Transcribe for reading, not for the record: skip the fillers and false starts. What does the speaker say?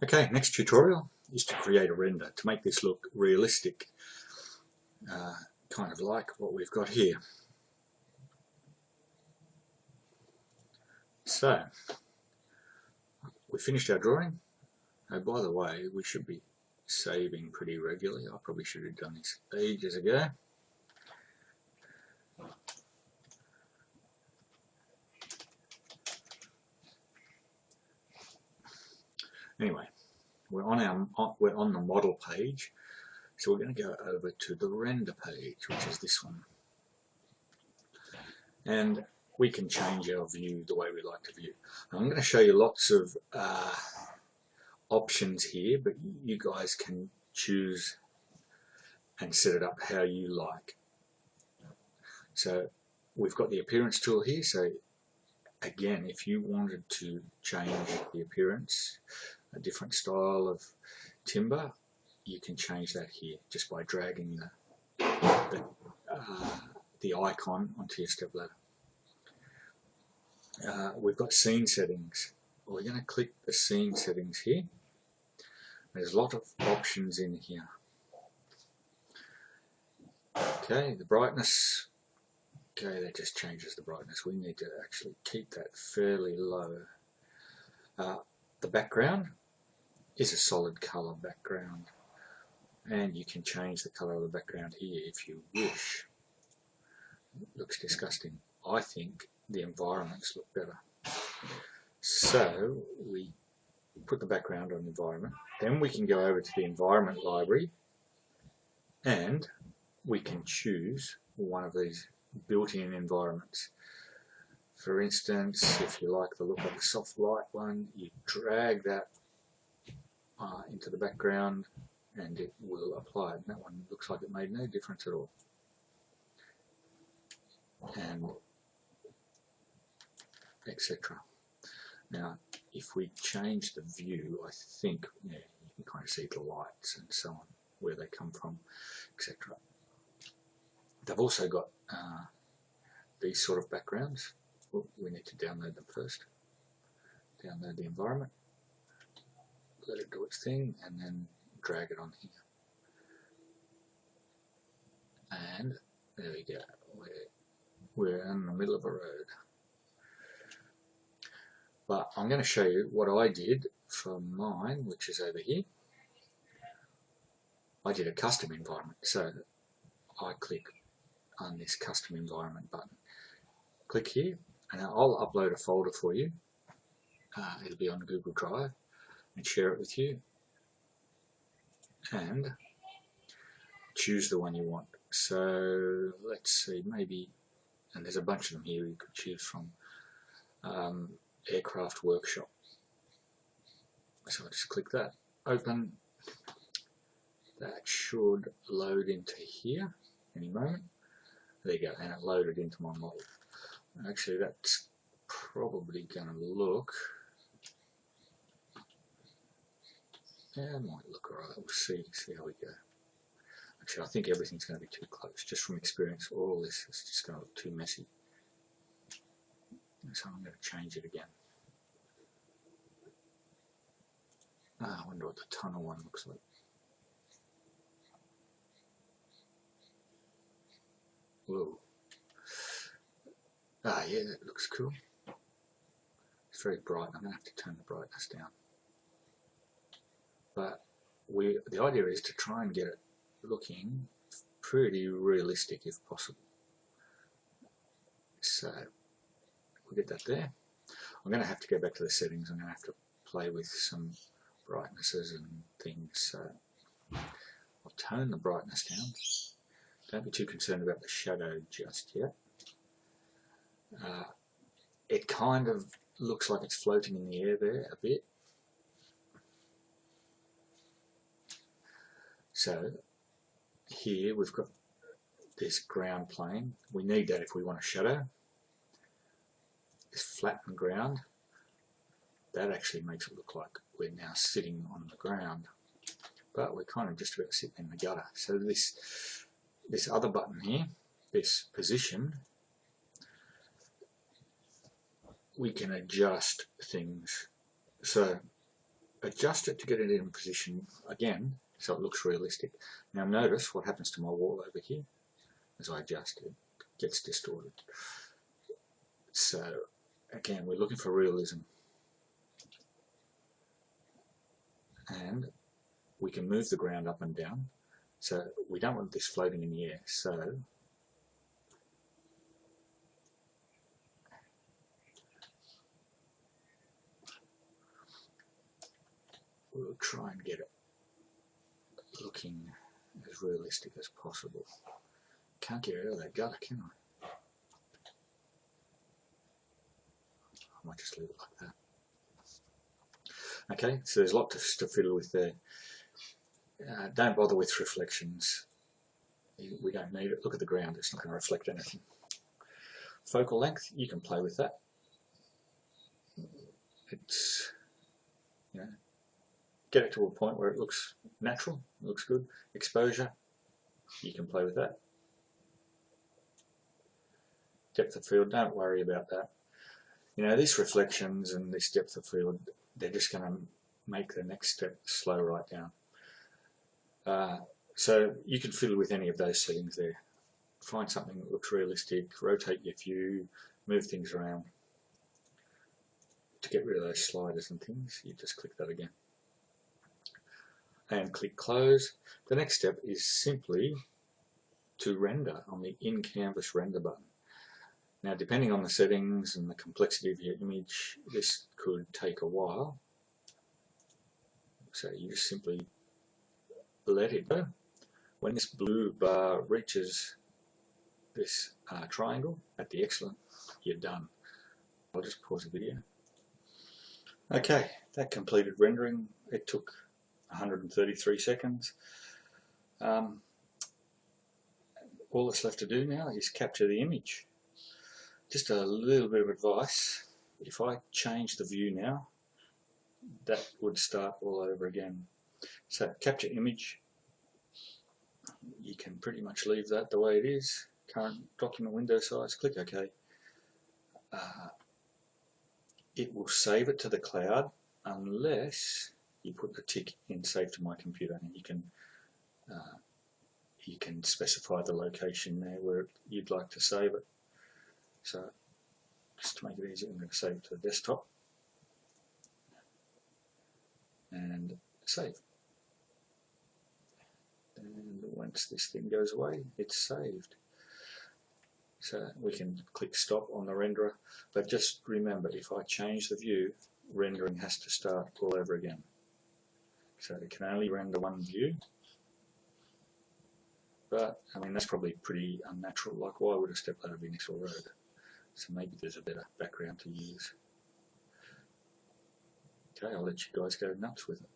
Okay, next tutorial is to create a render to make this look realistic, kind of like what we've got here. So, we finished our drawing. Oh, by the way, we should be saving pretty regularly. I probably should have done this ages ago. Anyway, we're on the model page, so we're going to go over to the render page, which is this one, and we can change our view the way we like to view. I'm going to show you lots of options here, but you guys can choose and set it up how you like. So we've got the appearance tool here. So again, if you wanted to change the appearance, a different style of timber, you can change that here just by dragging the icon onto your stepladder. We've got scene settings. We're going to click the scene settings here. There's a lot of options in here. Okay, the brightness. Okay, that just changes the brightness. We need to actually keep that fairly low. The background is a solid color background, and you can change the color of the background here if you wish. It looks disgusting. I think the environments look better. So we put the background on environment, then we can go over to the environment library and we can choose one of these built-in environments. For instance, if you like the look of the soft light one, you drag that into the background and it will apply it. And that one looks like it made no difference at all. And etc. Now, if we change the view, I think you can kind of see the lights and so on, where they come from, etc. They've also got these sort of backgrounds. Well, we need to download them first. Download the environment, let it do its thing, and then drag it on here. And there we go. We're in the middle of a road. But I'm going to show you what I did for mine, which is over here. I did a custom environment, so I click on this custom environment button. Click here, and I'll upload a folder for you. It'll be on Google Drive, and share it with you. And choose the one you want. So let's see, maybe, and there's a bunch of them here you could choose from. Aircraft workshop. So I just click that, open. That should load into here any moment. There you go, and it loaded into my model. Actually, that's probably going to look, yeah, it might look alright. We'll see how we go. Actually, I think everything's going to be too close. Just from experience, all this is just going to look too messy. So I'm going to change it again. I wonder what the tunnel one looks like. Whoa. Yeah, that looks cool. It's very bright. I'm going to have to turn the brightness down. But the idea is to try and get it looking pretty realistic if possible. So we'll get that there. I'm going to have to go back to the settings. I'm going to have to play with some brightnesses and things. So I'll tone the brightness down. Don't be too concerned about the shadow just yet. It kind of looks like it's floating in the air there a bit. So here we've got this ground plane. We need that if we want a shadow. This flattened ground, that actually makes it look like we're now sitting on the ground, but we're kind of just about sitting in the gutter. So this other button here, this position, we can adjust things. So adjust it to get it in position again so it looks realistic. Now notice what happens to my wall over here as I adjust it. It gets distorted. So again, we're looking for realism. And we can move the ground up and down. So we don't want this floating in the air. So we'll try and get it looking as realistic as possible. Can't get out of that gutter, can I? I might just leave it like that. Okay, so there's lots to fiddle with there. Don't bother with reflections. We don't need it. Look at the ground, it's not going to reflect anything. Focal length, you can play with that. It's, you know, get it to a point where it looks natural, looks good. Exposure, you can play with that. Depth of field, don't worry about that. You know, these reflections and this depth of field, they're just going to make the next step slow right down. So you can fiddle with any of those settings there. Find something that looks realistic, rotate your view, move things around. To get rid of those sliders and things, you just click that again. And click close. The next step is simply to render on the in-canvas render button. Now, depending on the settings and the complexity of your image, this could take a while. So you just simply let it go. When this blue bar reaches this triangle at the excellent, you're done. I'll just pause the video. Okay, that completed rendering. It took 133 seconds. All that's left to do now is capture the image. Just a little bit of advice. If I change the view now, that would start all over again. So capture image, you can pretty much leave that the way it is. Current document window size, click OK. It will save it to the cloud unless you put the tick in Save to My Computer, and you can specify the location there where you'd like to save it. So just to make it easy, I'm going to save it to the desktop and save. And once this thing goes away, it's saved. So we can click stop on the renderer, but just remember, if I change the view, rendering has to start all over again. So it can only render one view, but I mean that's probably pretty unnatural. Like, why would a stepladder be next to a road? So maybe there's a better background to use. Okay, I'll let you guys go nuts with it.